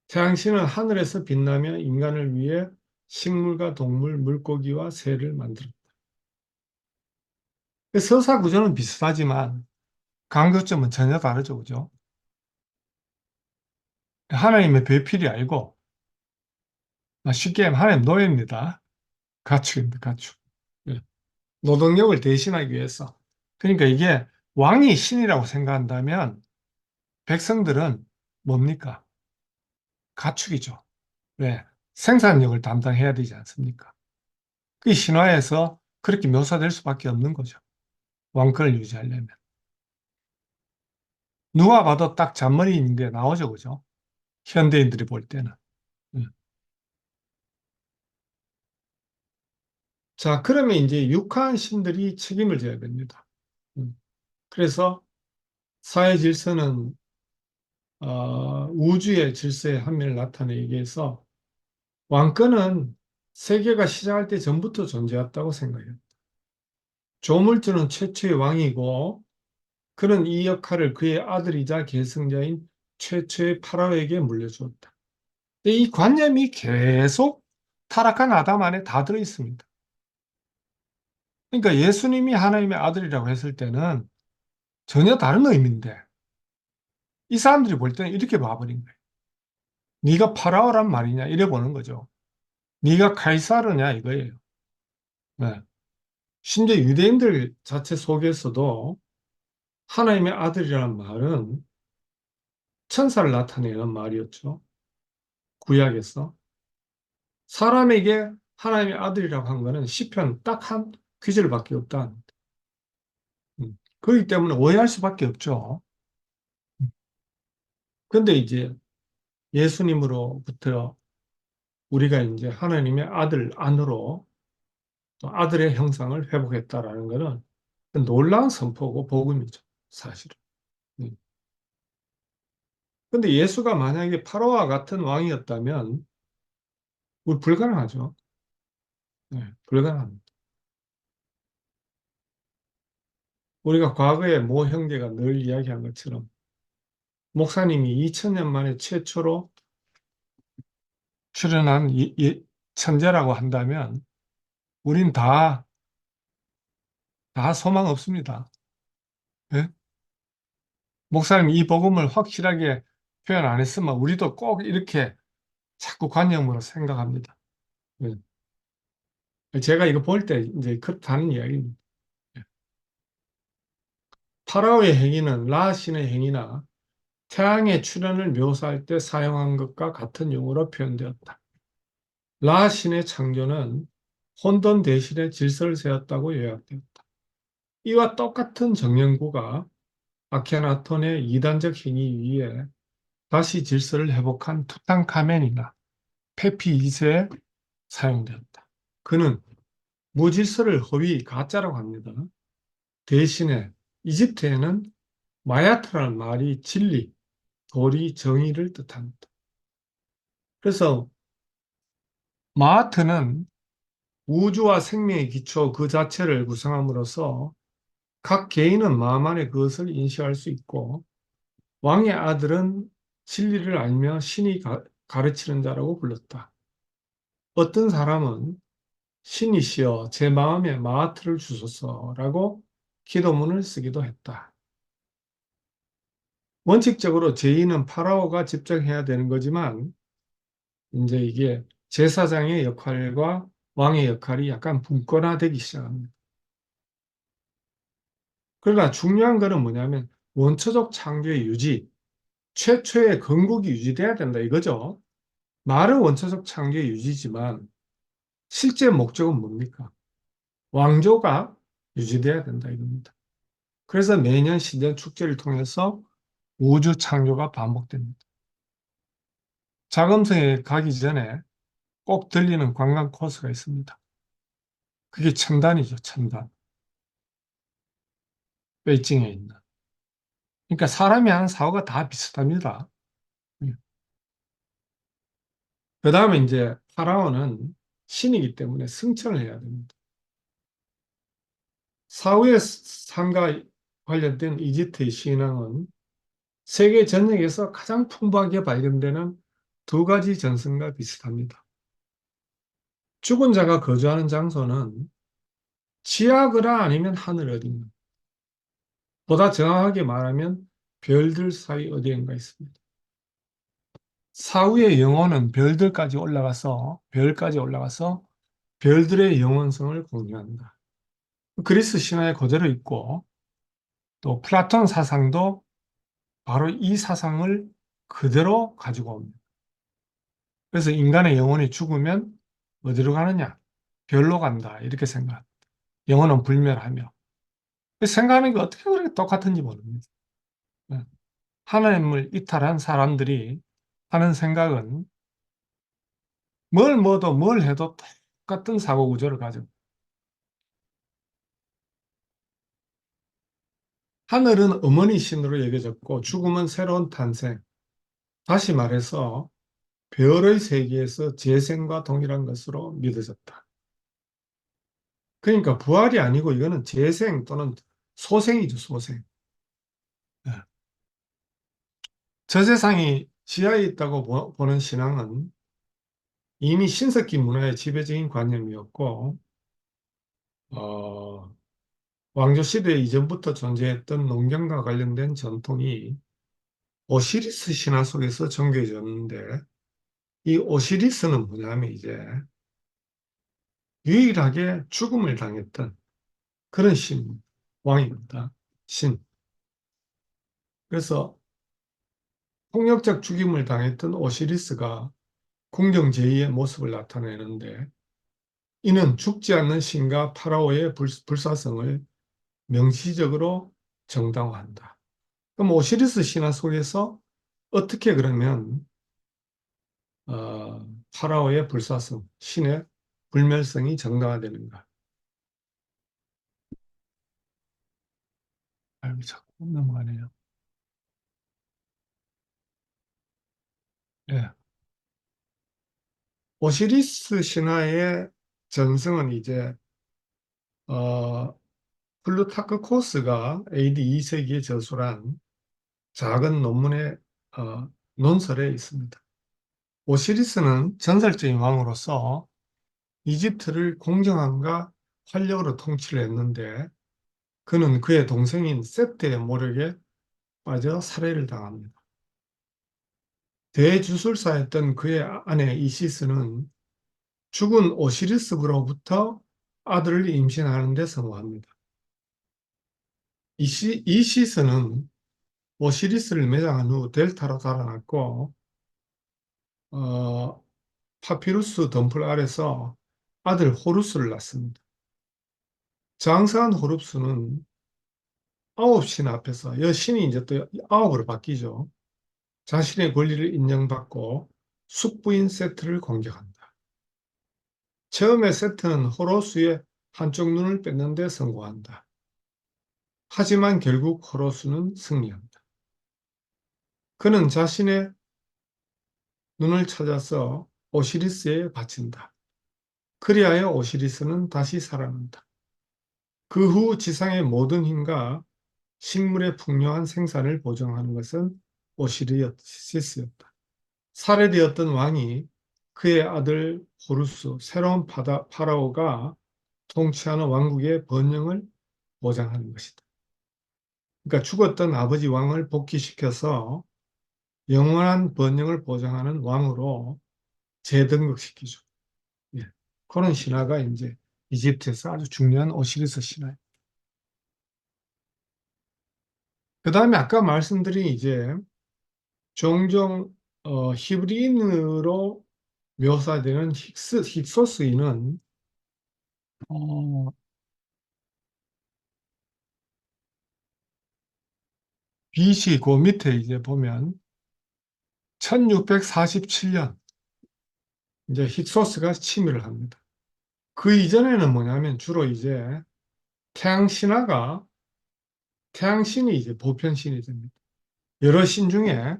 S1: 태양신은 하늘에서 빛나며 인간을 위해 식물과 동물, 물고기와 새를 만들었다. 서사 구조는 비슷하지만 강조점은 전혀 다르죠, 그죠? 하나님의 배필이 아니고 쉽게 하면 하나님 노예입니다. 가축입니다, 가축. 예. 노동력을 대신하기 위해서. 그러니까 이게 왕이 신이라고 생각한다면 백성들은 뭡니까? 가축이죠. 왜? 생산력을 담당해야 되지 않습니까? 그 신화에서 그렇게 묘사될 수밖에 없는 거죠. 왕권을 유지하려면. 누가 봐도 딱 잔머리인 게 나오죠, 그죠? 현대인들이 볼 때는. 음. 자, 그러면 이제 육한 신들이 책임을 져야 됩니다. 그래서 사회 질서는 우주의 질서의 한면을 나타내기 위해서 왕권은 세계가 시작할 때 전부터 존재했다고 생각해요. 조물주는 최초의 왕이고 그는 이 역할을 그의 아들이자 계승자인 최초의 파라오에게 물려주었다. 근데 이 관념이 계속 타락한 아담 안에 다 들어 있습니다. 그러니까 예수님이 하나님의 아들이라고 했을 때는 전혀 다른 의미인데 이 사람들이 볼 때는 이렇게 봐버린 거예요. 네가 파라오란 말이냐 이래 보는 거죠. 네가 카이사르냐 이거예요. 네. 심지어 유대인들 자체 속에서도 하나님의 아들이라는 말은 천사를 나타내는 말이었죠. 구약에서. 사람에게 하나님의 아들이라고 한 거는 시편 딱 한 귀절밖에 없다. 그렇기 때문에 오해할 수밖에 없죠. 근데 이제 예수님으로부터 우리가 이제 하나님의 아들 안으로 또 아들의 형상을 회복했다라는 것은 놀라운 선포고 복음이죠, 사실은. 음. 근데 예수가 만약에 파라오와 같은 왕이었다면 우리 불가능하죠. 네, 불가능합니다. 우리가 과거에 모 형제가 늘 이야기한 것처럼 목사님이 2000년 만에 최초로 출연한 천재라고 한다면 우린 다 소망 없습니다. 예? 목사님 이 복음을 확실하게 표현 안 했으면 우리도 꼭 이렇게 자꾸 관념으로 생각합니다. 예. 제가 이거 볼 때 이제 그렇다는 이야기입니다. 예. 파라오의 행위는 라 신의 행위나 태양의 출현을 묘사할 때 사용한 것과 같은 용어로 표현되었다. 라 신의 창조는 혼돈 대신에 질서를 세웠다고 요약되었다. 이와 똑같은 정령구가 아케나톤의 이단적 행위 위에 다시 질서를 회복한 투탕카멘이나 페피 2세에 사용되었다. 그는 무질서를 허위 가짜라고 합니다. 대신에 이집트에는 마야트라는 말이 진리, 도리, 정의를 뜻합니다. 그래서 마하트는 우주와 생명의 기초 그 자체를 구성함으로써 각 개인은 마음 안에 그것을 인식할 수 있고 왕의 아들은 진리를 알며 신이 가르치는 자라고 불렀다. 어떤 사람은 신이시여 제 마음에 마하트를 주소서라고 기도문을 쓰기도 했다. 원칙적으로 제의는 파라오가 집정해야 되는 거지만 이제 이게 제사장의 역할과 왕의 역할이 약간 분권화되기 시작합니다. 그러나 중요한 거는 뭐냐면 원초적 창조의 유지, 최초의 건국이 유지돼야 된다 이거죠. 말은 원초적 창조의 유지지만 실제 목적은 뭡니까? 왕조가 유지돼야 된다 이겁니다. 그래서 매년 신년 축제를 통해서 우주 창조가 반복됩니다. 자금성에 가기 전에 꼭 들리는 관광 코스가 있습니다. 그게 천단이죠, 천단. 베이징에 있는. 그러니까 사람이 하는 사고가 다 비슷합니다. 그 다음에 이제 파라오는 신이기 때문에 승천을 해야 됩니다. 사후의 삶과 관련된 이집트의 신앙은 세계 전역에서 가장 풍부하게 발견되는 두 가지 전승과 비슷합니다. 죽은 자가 거주하는 장소는 지하거나 아니면 하늘 어딘가. 보다 정확하게 말하면 별들 사이 어디인가 있습니다. 사후의 영혼은 별까지 올라가서 별들의 영원성을 공유한다. 그리스 신화에 그대로 있고 또 플라톤 사상도 바로 이 사상을 그대로 가지고 옵니다. 그래서 인간의 영혼이 죽으면 어디로 가느냐? 별로 간다. 이렇게 생각합니다. 영혼은 불멸하며. 생각하는 게 어떻게 그렇게 똑같은지 모릅니다. 네. 하나님을 이탈한 사람들이 하는 생각은 뭘 해도 똑같은 사고 구조를 가지고 하늘은 어머니 신으로 여겨졌고 죽음은 새로운 탄생. 다시 말해서 별의 세계에서 재생과 동일한 것으로 믿어졌다. 그러니까 부활이 아니고 이거는 재생 또는 소생이죠, 소생. 예. 저 세상이 지하에 있다고 보는 신앙은 이미 신석기 문화의 지배적인 관념이었고, 어, 왕조 시대 이전부터 존재했던 농경과 관련된 전통이 오시리스 신화 속에서 전개해졌는데, 이 오시리스는 뭐냐면 이제 유일하게 죽음을 당했던 그런 신, 왕입니다. 신. 그래서 폭력적 죽임을 당했던 오시리스가 궁정 제2의 모습을 나타내는데 이는 죽지 않는 신과 파라오의 불사성을 명시적으로 정당화한다. 그럼 오시리스 신화 속에서 어떻게 그러면 파라오의 불사성, 신의 불멸성이 정당화되는가? 아이고, 자꾸 넘어가네요. 예. 오시리스 신화의 전승은 이제 어, 플루타크코스가 AD 2세기에 저술한 작은 논문의 어, 논설에 있습니다. 오시리스는 전설적인 왕으로서 이집트를 공정함과 활력으로 통치를 했는데 그는 그의 동생인 세트의 모력에 빠져 살해를 당합니다. 대주술사였던 그의 아내 이시스는 죽은 오시리스로부터 아들을 임신하는 데 성공합니다. 이시스는 오시리스를 매장한 후 델타로 달아났고 어, 파피루스 덤불 아래서 아들 호루스를 낳습니다. 장사한 호루스는 아홉 신 앞에서 여신이 이제 또 아홉으로 바뀌죠. 자신의 권리를 인정받고 숙부인 세트를 공격한다. 처음에 세트는 호루스의 한쪽 눈을 뺏는 데 성공한다. 하지만 결국 호루스는 승리한다. 그는 자신의 눈을 찾아서 오시리스에 바친다. 그리하여 오시리스는 다시 살아난다. 그 후 지상의 모든 힘과 식물의 풍요한 생산을 보증하는 것은 오시리스였다. 살해되었던 왕이 그의 아들 호루스, 새로운 파라오가 통치하는 왕국의 번영을 보장하는 것이다. 그러니까 죽었던 아버지 왕을 복귀시켜서 영원한 번영을 보장하는 왕으로 재등극시키죠. 예. 그런 신화가 이제 이집트에서 아주 중요한 오시리스 신화예요. 그 다음에 아까 말씀드린 이제 종종 히브리인으로 묘사되는 힉소스인은 어, BC 그 밑에 이제 보면 1647년 이제 힉소스가 침입을 합니다. 그 이전에는 뭐냐면 주로 이제 태양신화가 태양신이 이제 보편신이 됩니다. 여러 신 중에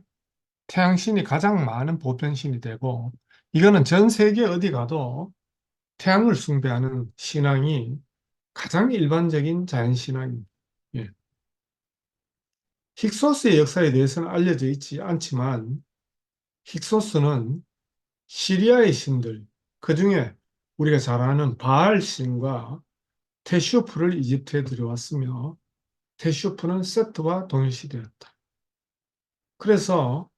S1: 태양신이 가장 많은 보편신이 되고 이거는 전 세계 어디 가도 태양을 숭배하는 신앙이 가장 일반적인 자연신앙입니다. 예. 힉소스의 역사에 대해서는 알려져 있지 않지만 힉소스는 시리아의 신들, 그중에 우리가 잘 아는 바알 신과 테쇼프를 이집트에 들여왔으며 테쇼프는 세트와 동일시되었다. 그래서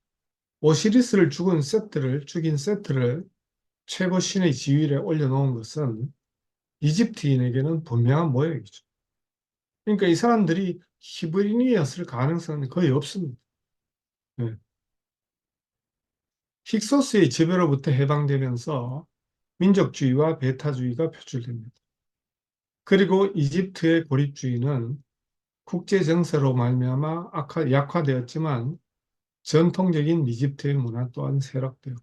S1: 오시리스를 죽인 세트를 최고 신의 지위에 올려놓은 것은 이집트인에게는 분명한 모욕이죠. 그러니까 이 사람들이 히브리인이었을 가능성은 거의 없습니다. 네. 힉소스의 지배로부터 해방되면서 민족주의와 배타주의가 표출됩니다. 그리고 이집트의 고립주의는 국제 정세로 말미암아 약화되었지만 전통적인 이집트의 문화 또한 세락되었고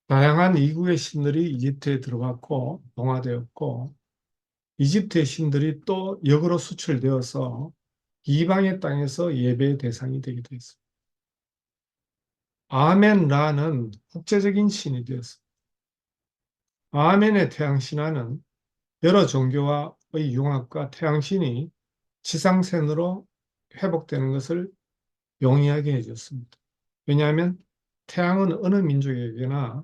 S1: 다양한 이국의 신들이 이집트에 들어왔고 동화되었고 이집트의 신들이 또 역으로 수출되어서 이방의 땅에서 예배의 대상이 되기도 했습니다. 아멘-라는 국제적인 신이 되었습니다. 아멘의 태양신화는 여러 종교와의 융합과 태양신이 지상선으로 회복되는 것을 용이하게 해줬습니다. 왜냐하면 태양은 어느 민족에게나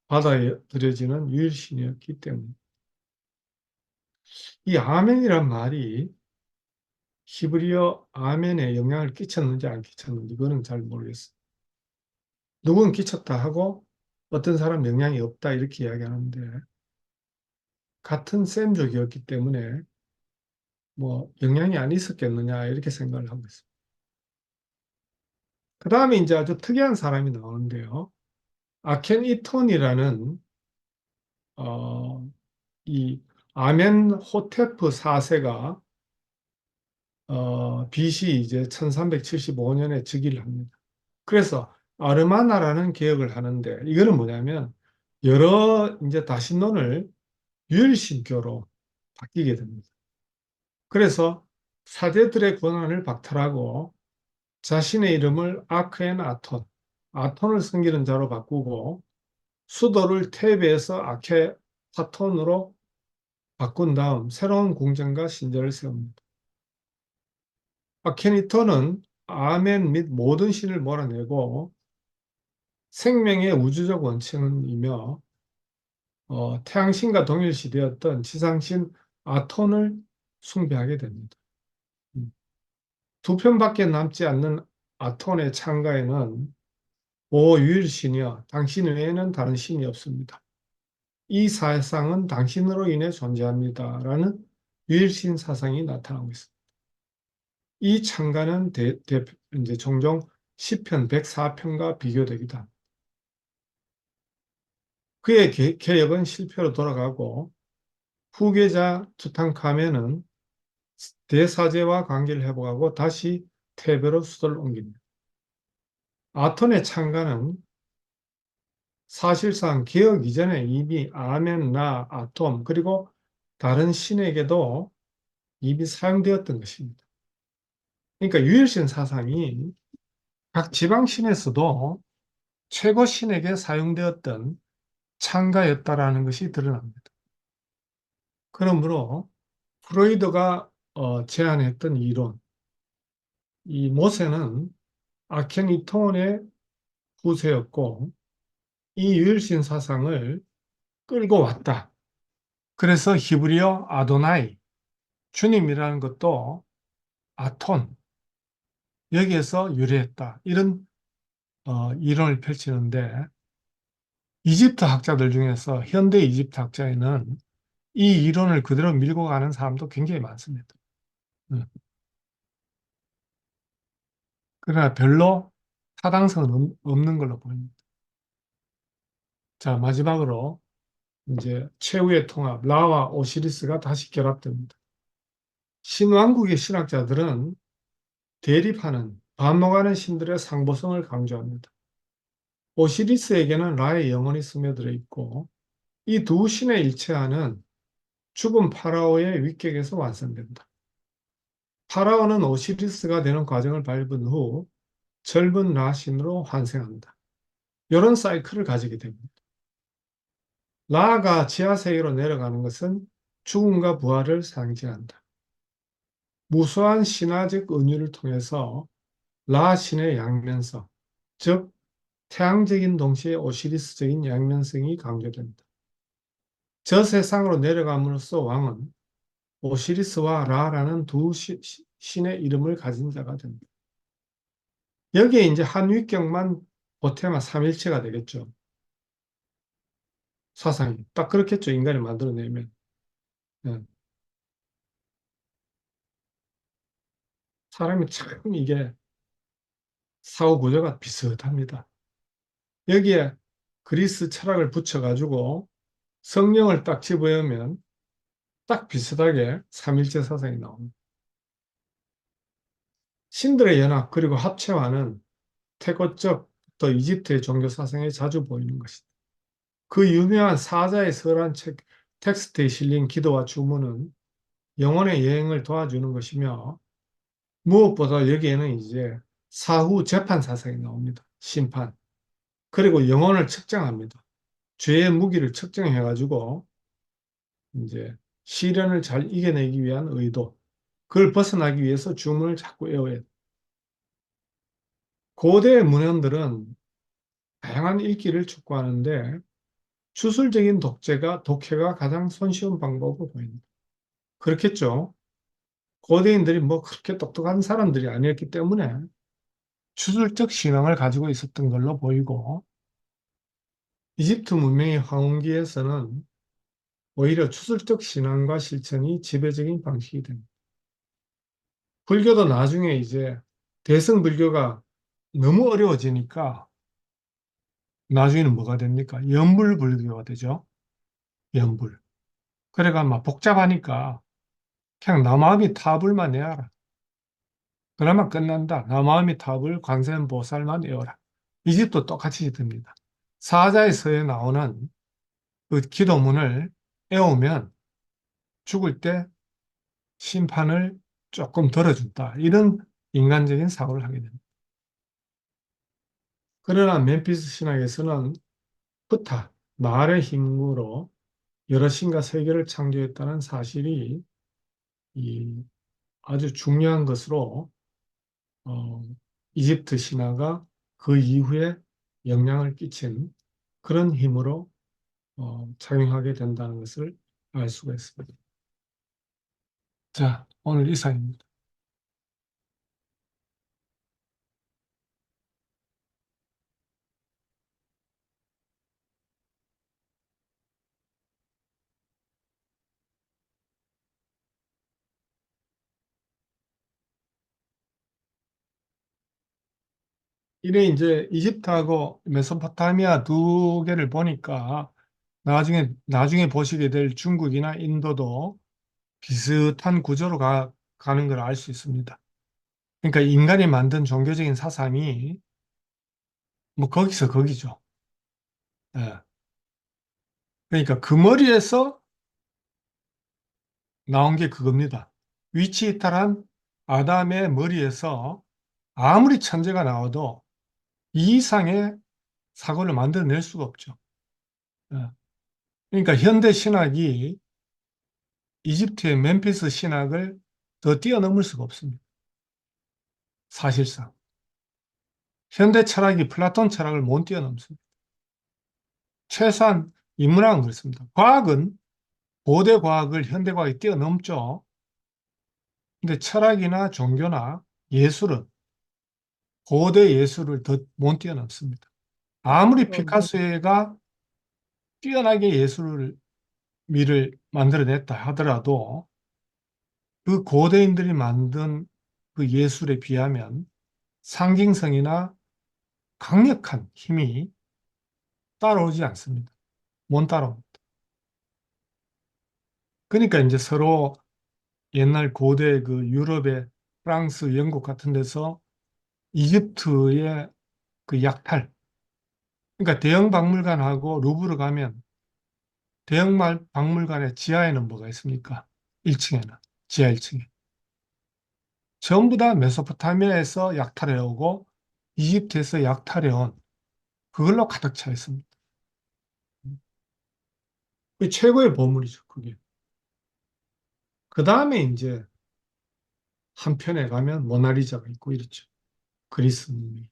S1: 받아들여지는 유일신이었기 때문에. 이 아멘이란 말이 히브리어 아멘에 영향을 끼쳤는지 안 끼쳤는지 그거는 잘 모르겠어요. 누군 끼쳤다 하고 어떤 사람 영향이 없다 이렇게 이야기하는데 같은 셈족이었기 때문에 뭐 영향이 안 있었겠느냐 이렇게 생각을 하고 있습니다. 그 다음에 이제 아주 특이한 사람이 나오는데요. 아켄이톤이라는 어, 이 아멘호테프 4세가 BC 이제 1375년에 즉위를 합니다. 그래서 아르마나라는 개혁을 하는데 이거는 뭐냐면 여러 이제 다신론을 유일신교로 바뀌게 됩니다. 그래서 사제들의 권한을 박탈하고 자신의 이름을 아크엔 아톤, 아톤을 섬기는 자로 바꾸고 수도를 테베에서 아케파톤으로 바꾼 다음 새로운 궁전과 신전을 세웁니다. 아케니토는 아멘 및 모든 신을 몰아내고 생명의 우주적 원천이며 태양신과 동일시되었던 지상신 아톤을 숭배하게 됩니다. 두 편밖에 남지 않는 아톤의 창가에는 오 유일신이여 당신 외에는 다른 신이 없습니다. 이 사상은 당신으로 인해 존재합니다. 라는 유일신 사상이 나타나고 있습니다. 이 창가는 이제 종종 시편 104편과 비교되기도 합니다. 그의 개혁은 실패로 돌아가고 후계자 투탕카멘은 대사제와 관계를 회복하고 다시 테베로 수도를 옮깁니다. 아톤의 창가는 사실상 개혁 이전에 이미 아멘, 라, 아톰 그리고 다른 신에게도 이미 사용되었던 것입니다. 그러니까 유일신 사상이 각 지방신에서도 최고 신에게 사용되었던 창가였다라는 것이 드러납니다. 그러므로 프로이드가 제안했던 이론, 이 모세는 아케니톤의 후세였고 이 유일신 사상을 끌고 왔다. 그래서 히브리어 아도나이, 주님이라는 것도 아톤, 여기에서 유래했다. 이런 이론을 펼치는데 이집트 학자들 중에서 현대 이집트 학자에는 이 이론을 그대로 밀고 가는 사람도 굉장히 많습니다. 음. 그러나 별로 타당성은 없는 걸로 보입니다. 자, 마지막으로 이제 최후의 통합, 라와 오시리스가 다시 결합됩니다. 신왕국의 신학자들은 대립하는, 반목하는 신들의 상보성을 강조합니다. 오시리스에게는 라의 영혼이 스며들어 있고 이 두 신의 일체화는 죽은 파라오의 위격에서 완성된다. 파라오는 오시리스가 되는 과정을 밟은 후 젊은 라 신으로 환생한다. 이런 사이클을 가지게 됩니다. 라가 지하세계로 내려가는 것은 죽음과 부활을 상징한다. 무수한 신화적 은유를 통해서 라 신의 양면성, 즉 태양적인 동시에 오시리스적인 양면성이 강조된다. 저 세상으로 내려감으로써 왕은 오시리스와 라라는 두 신의 이름을 가진 자가 됩니다. 여기에 이제 한 위격만 보태마 삼일체가 되겠죠. 사상이. 딱 그렇겠죠. 인간을 만들어내면. 예. 사람이 참 이게 사후 구조가 비슷합니다. 여기에 그리스 철학을 붙여가지고 성령을 딱 집어넣으면 딱 비슷하게 삼일체 사상이 나옵니다. 신들의 연합 그리고 합체화는 태고적부터 이집트의 종교 사상에 자주 보이는 것이다. 그 유명한 사자의 설한 책 텍스트에 실린 기도와 주문은 영혼의 여행을 도와주는 것이며 무엇보다 여기에는 이제 사후 재판 사상이 나옵니다. 심판. 그리고 영혼을 측정합니다. 죄의 무기를 측정해가지고 이제 시련을 잘 이겨내기 위한 의도. 그걸 벗어나기 위해서 주문을 자꾸 외워야 돼. 고대 문헌들은 다양한 읽기를 촉구하는데 주술적인 독해가 가장 손쉬운 방법으로 보입니다. 그렇겠죠. 고대인들이 뭐 그렇게 똑똑한 사람들이 아니었기 때문에 주술적 신앙을 가지고 있었던 걸로 보이고, 이집트 문명의 황혼기에서는 오히려 주술적 신앙과 실천이 지배적인 방식이 됩니다. 불교도 나중에 이제 대승 불교가 너무 어려워지니까 나중에는 뭐가 됩니까? 연불 불교가 되죠. 연불. 그래가 막 복잡하니까 그냥 남아미 타불만 외워라. 그러면 끝난다. 남아미 타불 관세음보살만 외워라. 이 집도 똑같이 됩니다. 사자에서에 나오는 그 기도문을 외우면 죽을 때 심판을 조금 덜어준다. 이런 인간적인 사고를 하게 됩니다. 그러나 멤피스 신학에서는 프타, 말의 힘으로 여러 신과 세계를 창조했다는 사실이 이 아주 중요한 것으로 어, 이집트 신화가 그 이후에 영향을 끼친 그런 힘으로 작용하게 된다는 것을 알 수가 있습니다. 자, 오늘 이상입니다. 이래 이제 이집트하고 메소포타미아 두 개를 보니까 나중에 보시게 될 중국이나 인도도 비슷한 구조로 가는 걸 알 수 있습니다. 그러니까 인간이 만든 종교적인 사상이 뭐 거기서 거기죠. 예. 그러니까 그 머리에서 나온 게 그겁니다. 위치 이탈한 아담의 머리에서 아무리 천재가 나와도 이 이상의 사고를 만들어낼 수가 없죠. 예. 그러니까 현대 신학이 이집트의 멤피스 신학을 더 뛰어넘을 수가 없습니다. 사실상. 현대 철학이 플라톤 철학을 못 뛰어넘습니다. 최소한 인문학은 그렇습니다. 과학은 고대 과학을 현대 과학이 뛰어넘죠. 근데 철학이나 종교나 예술은 고대 예술을 더 못 뛰어넘습니다. 아무리 피카소가 뛰어나게 예술을 미를 만들어냈다 하더라도 그 고대인들이 만든 그 예술에 비하면 상징성이나 강력한 힘이 따라오지 않습니다. 못 따라옵니다. 그러니까 이제 서로 옛날 고대 그 유럽의 프랑스, 영국 같은 데서 이집트의 그 약탈. 그러니까 대형 박물관하고 루브르 가면 대형 박물관의 지하에는 뭐가 있습니까? 1층에는. 지하 1층에. 전부 다 메소포타미아에서 약탈해 오고 이집트에서 약탈해 온 그걸로 가득 차 있습니다. 그 최고의 보물이죠, 그게. 그 다음에 이제 한편에 가면 모나리자가 있고 이렇죠. 그리스 문명이.